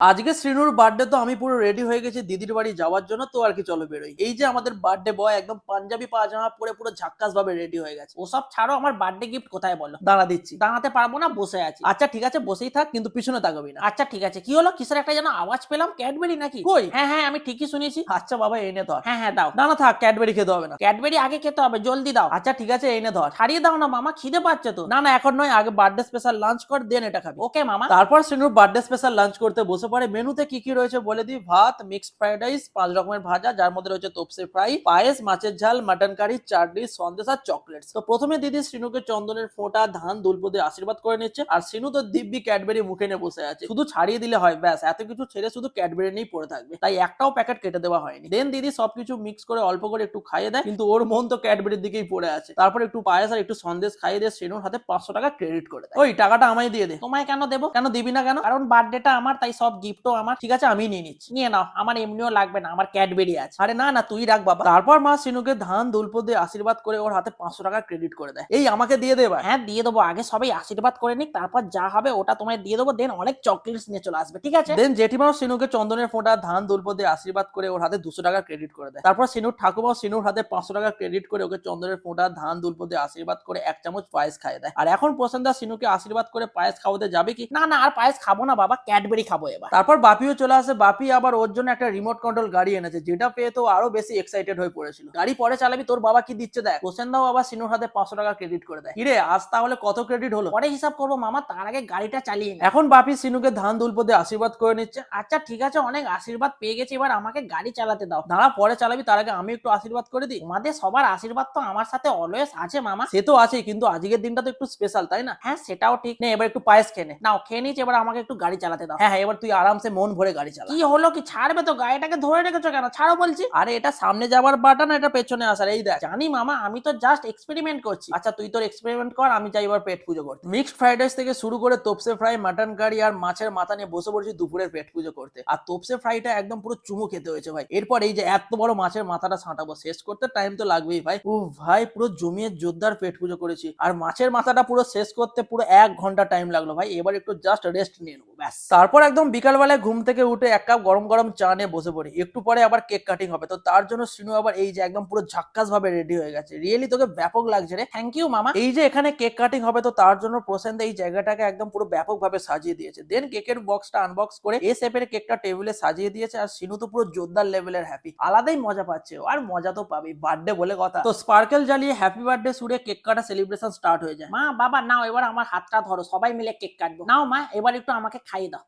আজকে শ্রীনুর বার্থডে, তো আমি পুরো রেডি হয়ে গেছি দিদির বাড়ি যাওয়ার জন্য। তো আর কি, চলো বেরোই। এই যে আমাদের বার্থডে বয় একদম পাঞ্জাবি পাজামা পরে পুরো ঝাক্কাস ভাবে রেডি হয়ে গেছে। ওসব ছাড়ো, আমার বার্থডে গিফট কোথায় বলো? দাঁড়া দিচ্ছি। দাঁড়াতে পারবো না, বসে আছি। আচ্ছা ঠিক আছে, বসেই থাক, কিন্তু পিছনে তাকাবি না। আচ্ছা ঠিক আছে। কি হলো? কিসের একটা যেন আওয়াজ পেলাম, ক্যাডবেরি নাকি? কই? হ্যাঁ হ্যাঁ, আমি ঠিকই শুনেছি। আচ্ছা বাবা, এনে ধর। হ্যাঁ হ্যাঁ, দাও। না না থাক, ক্যাডবেরি খেতে হবে না। ক্যাডবেরি আগে খেতে হবে, জলদি দাও। আচ্ছা ঠিক আছে, এনে ধর। ছাড়িয়ে দাও না মামা, খিদে পাচ্ছে তো। না না, এখন নয়, আগে বার্থডে স্পেশাল লাঞ্চ কর, দেন এটা খাবি। ওকে মামা। তারপর শ্রীনুর বার্থডে স্পেশাল লাঞ্চ করতে বসে পড়ে। মেনুতে কি কি রয়েছে বলে দিই। ভাত, মিক্সড ফ্রাইড রাইস, 5 রকমের ভাজা, যার মধ্যে রয়েছে তোপসে ফ্রাই, পায়েস, মাছের ঝাল, মাটন কারি, চাটনি, সন্দেশ আর চকলেটস। তো প্রথমে দিদি শ্রীনুকে চন্দনের ফোঁটা, ধান, দুলপো দিয়ে আশীর্বাদ করে নিচ্ছে। আর শ্রীনু তো দিব্যি ক্যাডবেরি মুখে নিয়ে বসে আছে। শুধু ছাড়িয়ে দিলে হয়, ব্যাস এত কিছু ছেড়ে শুধু ক্যাডবেরি নিয়েই পড়ে থাকবে। তাই একটাও প্যাকেট কেটে দেওয়া হয়নি। দেন দিদি সবকিছু মিক্স করে অল্প করে একটু খাইয়ে দেয়, কিন্তু ওর মন তো ক্যাডবেরির দিকেই পড়ে আছে। তারপর একটু পায়েস আর একটু সন্দেশ খাইয়ে দিয়ে শ্রীনুর হাতে 500 টাকা ক্রেডিট করে দেয়। ওই টাকাটা আমায় দিয়ে দে। তোমায় কেন দেবো? কেন দিবি না কেন? কারণ বার্থডেটা আমার, তাই সব গিফটও আমার। ঠিক আছে, আমি নিয়ে নিচ্ছি। নিয়ে নাও, আমার এমনিও লাগবে না, আমার ক্যাডবেরি আছে। আরে না না, তুই রাখ বাবা। তারপর মা শ্রীনুকে ধান দুলপো দিয়ে আশীর্বাদ করে ওর হাতে 500 টাকা ক্রেডিট করে দেয়। এই আমাকে দিয়ে দে এবার। হ্যাঁ দিয়ে দেবো, আগে সবাই আশীর্বাদ করে নিক, তারপর যা হবে ওটা তোমায় দিয়ে দেবো। দেন অনেক চকলেটস নিয়ে চলে আসবে, ঠিক আছে? দেন জেঠিমাও শ্রীনুকে চন্দনের ফোঁটা, ধান দুলপো দিয়ে আশীর্বাদ করে ওর হাতে 200 টাকা ক্রেডিট করে দেয়। তারপর শ্রীনুর ঠাকুমাও শ্রীনুর হাতে 500 টাকা ক্রেডিট করে ওকে চন্দনের ফোঁটা, ধান দুলপো দিয়ে আশীর্বাদ করে 1 চামচ পায়েস খাইয়ে দেয়। আর এখন প্রসেনদা শ্রীনুকে আশীর্বাদ করে পায়েস খাওয়াতে যাবে কি? না না, আর পায়েস খাবো না বাবা, ক্যাডবেরি খাবো এবার। তারপর বাপিও চলে আসে। বাপি আবার ওর জন্য একটা রিমোট কন্ট্রোল গাড়ি এনেছে, যেটা পেয়ে তো আরো বেশি এক্সাইটেড হয়ে পড়েছিল। গাড়ি পরে চালাবি, তোর বাবা কি দিচ্ছে দেখ। প্রসেনদাও আবার শ্রীনুর হাতে 500 টাকা ক্রেডিট করে দেয়। কিরে, আজ তাহলে কত ক্রেডিট হলো? পরে হিসাব করবো মামা, তার আগে গাড়িটা চালিয়ে নি। এখন বাপি শ্রীনুকে ধান দুলপো দিয়ে আশীর্বাদ করে নিচ্ছে। আচ্ছা ঠিক আছে, অনেক আশীর্বাদ পেয়ে গেছি, এবার আমাকে গাড়ি চালাতে দাও। দাঁড়া, পরে চালাবি, তার আগে আমি একটু আশীর্বাদ করে দিই। তোমাদের সবার আশীর্বাদ তো আমার সাথে অলওয়েজ আছে মামা। সে তো আছেই, কিন্তু আজকের দিনটা তো একটু স্পেশাল, তাই না? হ্যাঁ সেটাও ঠিক। নে এবার একটু পায়েস খেয়ে নে। নাও খেয়ে নিচ্ছি, এবার আমাকে একটু গাড়ি চালাতে দাও। হ্যাঁ হ্যাঁ, এবার তুই আরামসে মন ভরে গাড়ি চালা। কি হলো, কি ছাড়বে তো? গাড়িটাকে ধরে রেখেছো কেন? ছাড়ো বলছি। আরে এটা সামনে যাবার বাটন, এটা পেছনে আসার, এই দেখ। জানি মামা, আমি তো জাস্ট এক্সপেরিমেন্ট করছি। আচ্ছা তুই তোর এক্সপেরিমেন্ট কর, আমি যাই এবার পেট পুজো করতে। মিক্সড ফ্রাইড রাইস থেকে শুরু করে তোপসে ফ্রাই, মাটন কারি আর মাছের মাথা নিয়ে বসে পড়েছি দুপুরের পেট পুজো করতে। আর তোপসে ফ্রাইটা একদম পুরো চুমু খেতে হয়েছে ভাই। এরপর এই যে এত বড় মাছের মাথাটা ছাঁটাবো, শেষ করতে টাইম তো লাগবেই ভাই। ও ভাই, পুরো জমিয়ে জোরদার পেট পুজো করেছি। আর মাছের মাথাটা পুরো শেষ করতে পুরো 1 ঘন্টা টাইম লাগলো ভাই। এবার একটু জাস্ট রেস্ট নিয়ে নেবো, ব্যাস। তারপর একদম বিকালবেলায় ঘুম থেকে উঠে 1 কাপ গরম গরম চা নিয়ে বসে পড়ি। একটু পরে আবার কেক কাটিং হবে, তো তার জন্য শ্রীনু আবার এই যে একদম পুরো ঝাক্কাস ভাবে রেডি হয়ে গেছে। রিয়েলি তোকে ব্যাপক লাগছে রে। থ্যাংক ইউ মামা। এই যে এখানে কেক কাটিং হবে, তো তার জন্য প্রসেনদা এই জায়গাটাকে একদম পুরো ব্যাপক ভাবে সাজিয়ে দিয়েছে। দেন কেকের বক্সটা আনবক্স করে এ শেপের কেকটা টেবিলে সাজিয়ে দিয়েছে। আর শ্রীনু তো পুরো জোরদার লেভেলের হ্যাপি, আলাদাই মজা পাচ্ছে ও। আর মজা তো পাবেই, বার্থডে বলে কথা। তো স্পার্কেল জ্বালিয়ে হ্যাপি বার্থডে সুরে কেক কাটা সেলিব্রেশন স্টার্ট হয়ে যায়। মা বাবা নাও, এবার আমার হাতটা ধরো, সবাই মিলে কেক কাটবো। নাও মা, এবার একটু আমাকে খাইয়ে দাও।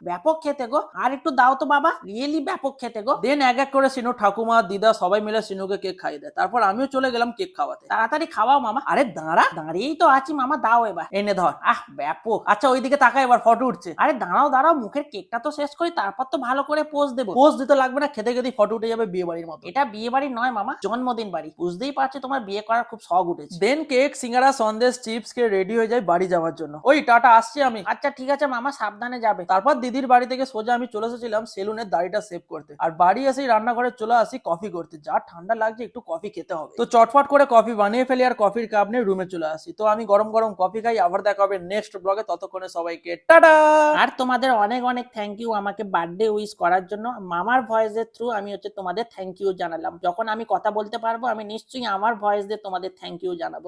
ব্যাপক খেতে গো, আর একটু দাও তো বাবা, রিয়েলি ব্যাপক খেতে গো। দেন এক এক করে শ্রীনু ঠাকুমা, দিদা সবাই মিলে শ্রীনুকে কেক খাইয়ে দেয়। তারপর আমিও চলে গেলাম কেক খাওয়াতে। তাড়াতাড়ি খাওয়াও মামা। আরে দাঁড়া, দাঁড়িয়েই তো আছি মামা, দাও এবার। এনে ধর। ব্যাপক। আচ্ছা ওইদিকে তাকা, এবার ফটো উঠছে। আরে দাঁড়াও দাঁড়াও, মুখের কেকটা তো শেষ করি, তারপর তো ভালো করে পোজ দেবো। পোস্ট দিতে লাগবে না, খেতে খেতে ফটো উঠে যাবে বিয়ে বাড়ির মতো। এটা বিয়ে বাড়ি নয় মামা, জন্মদিন বাড়ি। বুঝতেই পারছি তোমার বিয়ে করার খুব শখ উঠেছে। দেন কেক, সিঙ্গারা, সন্দেশ, চিপস কে রেডি হয়ে যায় বাড়ি যাওয়ার জন্য। ওই টাটা, আসছি আমি। আচ্ছা ঠিক আছে মামা, সাবধানে যাবে। তারপর দিদির বাড়ি থেকে সোজা আমি চলে এসেছিলাম সেলুনের দাড়িটা সেভ করতে। আর বাড়ি এসেই রান্নাঘরে চলে আসি কফি করতে। যা ঠান্ডা লাগছে, একটু কফি খেতে হবে। তো চটফট করে কফি বানিয়ে ফেলি আর কফির কাপ নিয়ে রুমে চলে আসি। তো আমি গরম গরম কফি খাই। আবার দেখা হবে নেক্সট ব্লগে, ততক্ষণে সবাইকে টাটা। আর তোমাদের অনেক অনেক থ্যাংক ইউ আমাকে বার্থডে উইশ করার জন্য। মামার ভয়েসের থ্রু আমি তোমাদের থ্যাংক ইউ জানালাম। যখন আমি কথা বলতে পারবো, আমি নিশ্চয়ই আমার ভয়েস দিয়ে তোমাদের থ্যাংক ইউ জানাবো।